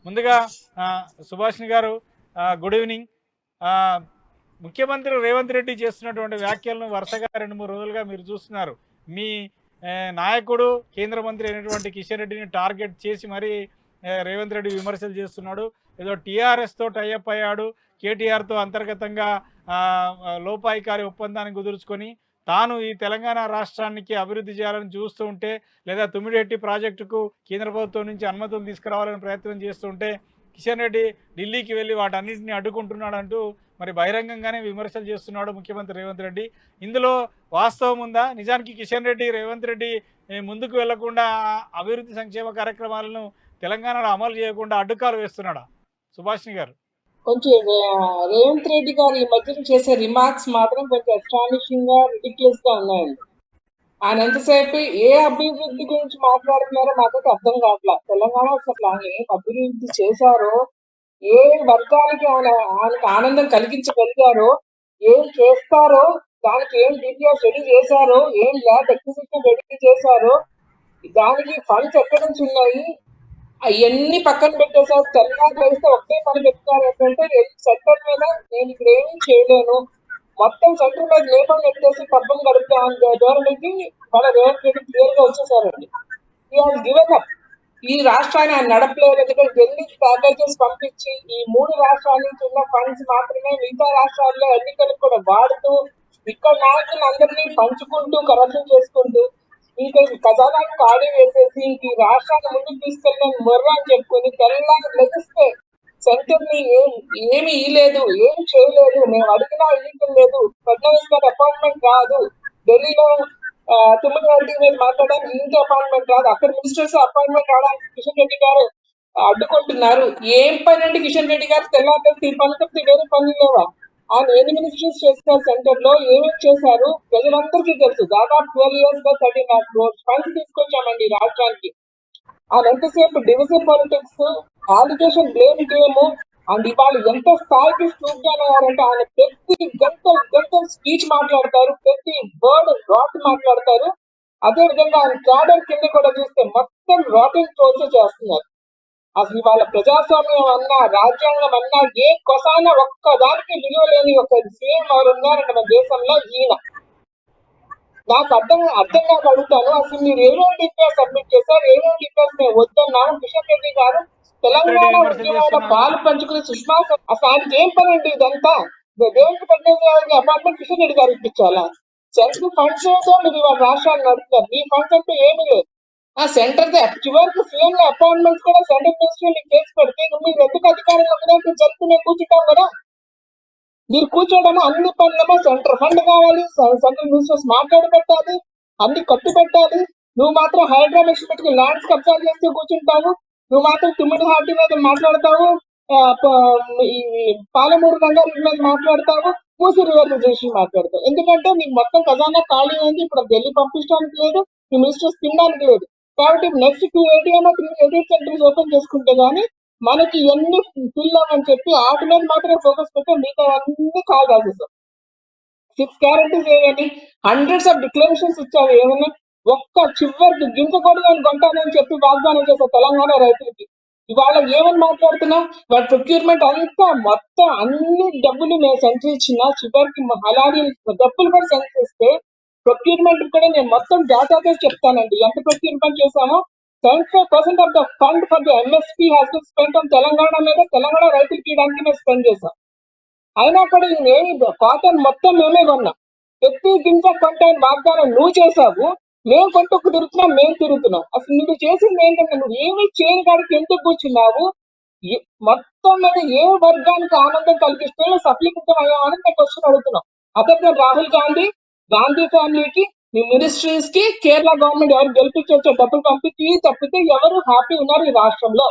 ముందుగా సుభాష్ని గారు good evening. ముఖ్యమంత్రి రేవంత్ రెడ్డి చేస్తున్నటువంటి వ్యాఖ్యలను వరుసగా 2-3 రోజులుగా మీరు చూస్తున్నారు. మీ నాయకుడు కేంద్ర మంత్రి అయినటువంటి కిషన్ రెడ్డిని టార్గెట్ చేసి మరీ రేవంత్ రెడ్డి విమర్శలు చేస్తున్నాడు. ఏదో టీఆర్ఎస్తో టైఅప్ అయ్యాడు, కేటీఆర్తో అంతర్గతంగా లోపాయికారి ఒప్పందాన్ని కుదుర్చుకొని తాను ఈ తెలంగాణ రాష్ట్రానికి అభివృద్ధి చేయాలని చూస్తూ ఉంటే, లేదా తుమ్మిడిహెట్టి ప్రాజెక్టుకు కేంద్ర ప్రభుత్వం నుంచి అనుమతులు తీసుకురావాలని ప్రయత్నం చేస్తుంటే కిషన్ రెడ్డి ఢిల్లీకి వెళ్ళి వాటన్నింటినీ అడ్డుకుంటున్నాడంటూ మరి బహిరంగంగానే విమర్శలు చేస్తున్నాడు ముఖ్యమంత్రి రేవంత్ రెడ్డి. ఇందులో వాస్తవం ఉందా? నిజానికి కిషన్ రెడ్డి రేవంత్ రెడ్డి ముందుకు వెళ్లకుండా అభివృద్ధి సంక్షేమ కార్యక్రమాలను తెలంగాణలో అమలు చేయకుండా అడ్డుకాలు వేస్తున్నాడా? సుభాష్ని గారు, కొంచెం రేవంత్ రెడ్డి గారు ఈ మధ్యన చేసే రిమార్క్స్ మాత్రం కొంచెం అస్టానిషింగ్ గా రిడిక్యులస్ గా ఉన్నాయండి. ఆయన ఎంతసేపు ఏ అభివృద్ధి గురించి మాట్లాడుతున్నారో మాకైతే అర్థం కావట్లేదు. తెలంగాణ అసలు ఆయన ఏం అభివృద్ధి చేశారో, ఏ వర్గానికి ఆయనకు ఆనందం కలిగించగలిగారో, ఏం చేస్తారో, దానికి ఏం డీటెయిల్స్ రెడీ చేశారో, ఏం ల్యాబ్ ఎక్విజిషన్ రెడీ చేశారో, దానికి ఫండ్స్ ఎక్కడి నుంచి ఉన్నాయి, అవన్నీ పక్కన పెట్టేసారు. తెలంగాణ వేస్తే ఒకటే పని పెట్టున్నారు ఏంటంటే సెంటర్ మీద నేను ఇక్కడ ఏమీ చేయలేను, మొత్తం సెంటర్ మీద లేపం పెట్టేసి పబ్బం గడుపుతా అనే ధోరణికి వాళ్ళ రేవంత్ రెడ్డి క్లియర్ గా వచ్చేసారండి. Given up. ఈ రాష్ట్రాన్ని ఆయన నడపలేదు. ఎందుకంటే ఢిల్లీకి ప్యాకేజెస్ పంపించి ఈ 3 రాష్ట్రాల నుంచి ఉన్న ఫండ్స్ మాత్రమే మిగతా రాష్ట్రాల్లో ఎన్నికలకు కూడా వాడుతూ, ఇక్కడ నాయకులు అందరినీ పంచుకుంటూ కరప్షన్ చేసుకుంటూ, ఇంకా ఖజానాకు ఖాళీ వేసేసి ఈ రాష్ట్రాన్ని ముందుకు తీసుకెళ్ళని మొర్ర అని చెప్పుకొని తెలంగాణ లెగిస్తే సెంటర్ ని ఏమి ఇయ్యలేదు, ఏం చేయలేదు, మేము అడిగినా ఇయ్యటం లేదు, ఫడ్నవీస్ గారి అపాయింట్మెంట్ రాదు, ఢిల్లీలో తుమ్మిడిరెడ్డి మీద మాట్లాడడానికి ఇంటి అపాయింట్మెంట్ రాదు, అక్కడ మినిస్టర్స్ అపాయింట్మెంట్ రావడానికి కిషన్ రెడ్డి గారు అడ్డుకుంటున్నారు. ఏం పని అండి కిషన్ రెడ్డి గారు? తెల్లారి ఈ పని తప్పితే వేరే పనులు లేవా? ఆయన ఎన్ని మినిస్టర్స్ చేస్తున్నారు, సెంటర్ లో ఏమేమి చేశారు ప్రజలందరికీ తెలుసు. దాదాపు 12 years గా 13 crores ఫండ్స్ తీసుకొచ్చామండి రాష్ట్రానికి. ఆయన ఎంతసేపు division politics, allegation, blame game, and ఇవాళ ఎంత స్థాయికి స్టూప్ అయ్యారంటే ఆయన ప్రతి గంట స్పీచ్ మాట్లాడతారు, ప్రతి వర్డ్ రాట్ మాట్లాడతారు. అదే విధంగా ఆయన క్యాడర్ కింద కూడా చూస్తే మొత్తం రాటింగ్ ప్రోసెస్ చేస్తున్నారు. అసలు ఇవాళ ప్రజాస్వామ్యం అన్నా, రాజ్యాంగం అన్నా ఏ కొసాన ఒక్కదానికి విలువ లేని ఒక సీఎం ఎవరు ఉన్నారంటే మన దేశంలో ఈయన. నాకు అర్థం కాక అడుగుతాను, అసలు మీరు ఏమేమి డీటెయిల్స్ సబ్మిట్ చేశారు, ఏమేమి డీటెయిల్స్ మేము వద్దన్నాము? కిషన్ రెడ్డి గారు తెలంగాణ ఉద్యమంలో పాలు పంచుకుని సుష్మా అసలు ఆయనకి ఏం పని అండి ఇదంతా? దేవుడికి పట్టేసి అపార్ట్మెంట్ కిషన్ రెడ్డి గారు ఇప్పించాలా? సెంట్రల్ ఫండ్స్ ఏదో మీరు ఇవాళ రాష్ట్రాన్ని నడుపుతారు, మీ ఫండ్స్ అంటూ ఏమీ లేదు. ఆ సెంటర్ చివరికి సీఎం అపాయింట్మెంట్స్ కూడా సెంట్రల్ మినిస్ట్రీ కేసు పెడితే మీరు ఎందుకు అధికారంలో జరుపుకునే కూర్చుంటాం కదా? మీరు కూర్చోవడం అన్ని పనులేమో సెంటర్ ఫండ్ కావాలి, సెంట్రల్ మినిస్టర్స్ మాట్లాడి పెట్టాలి, అన్ని కట్టు పెట్టాలి. నువ్వు మాత్రం హైడ్రా మెషిన్ పెట్టుకుని ల్యాండ్స్ కబ్జా చేస్తూ కూర్చుంటావు. నువ్వు మాత్రం తుమ్మిడి హార్టీ మీద మాట్లాడతావు, ఈ పాలమూరు రంగారెడ్డి మీద మాట్లాడతావు, మూసి రివర్లైజేషన్ మాట్లాడతావు. ఎందుకంటే నీకు మొత్తం ఖజానా ఖాళీ అయింది. ఇప్పుడు ఢిల్లీ పంపించడానికి లేదు, నీ మినిస్టర్స్ తినడానికి లేదు. కాబట్టి నెక్స్ట్ 2 ATM 3 సెంటర్స్ ఓపెన్ చేసుకుంటే గానీ మనకి ఎన్ని ఫిల్ అవ్వని చెప్పి వాటి మీద మాత్రమే ఫోకస్ పెట్టి మిగతా అన్ని కాల్ రాసేసాం. 6 గ్యారంటీస్ ఏమని, హండ్రెడ్స్ ఆఫ్ డిక్లరేషన్స్ ఇచ్చావు. ఏమన్నా ఒక్క చివరికి గింజ కూడా నేను కొంటానని చెప్పి వాగ్దానం చేశావు తెలంగాణ రైతులకి. ఇవాళ ఏమని మాట్లాడుతున్నావు? వాటి ప్రొక్యూర్మెంట్ అంతా మొత్తం అన్ని డబ్బులు మేము సెంటర్ ఇచ్చినా చివరికి అలాగే డబ్బులు కూడా సెంటర్ ఇస్తే ప్రొక్యూర్మెంట్ కూడా నేను మొత్తం డేటాతో చెప్తానండి ఎంత ప్రొక్యూర్మెంట్ చేశామో. 75% of the fund for the MSP has been spent on Telangana మీద, తెలంగాణ రైతులకి ఇవ్వడానికి మేము స్పెండ్ చేసాం. అయినా కూడా కాటన్ మొత్తం మేమే కొన్నాం. ప్రతి గింజ కొంటాను వాగ్దానం నువ్వు చేసావు, మేము కొంటకు తిరుగుతున్నాం, మేము తిరుగుతున్నాం. అసలు నువ్వు చేసింది ఏంటంటే నువ్వు ఏమీ చేయని కాడికి ఎందుకు కూర్చున్నావు? మొత్తం మీద ఏ వర్గానికి ఆనందం కలిగిస్తే సఫలీకృతం అయ్యామని మేము క్వశ్చన్ అడుగుతున్నాం. అదే రాహుల్ గాంధీ ఫ్యామిలీకి, మీ మినిస్ట్రీస్ కి కేరళ గవర్నమెంట్ ఎవరు గెలిపించొచ్చో డబ్బులు పంపించి తప్పితే ఎవరు హ్యాపీ ఉన్నారు ఈ రాష్ట్రంలో?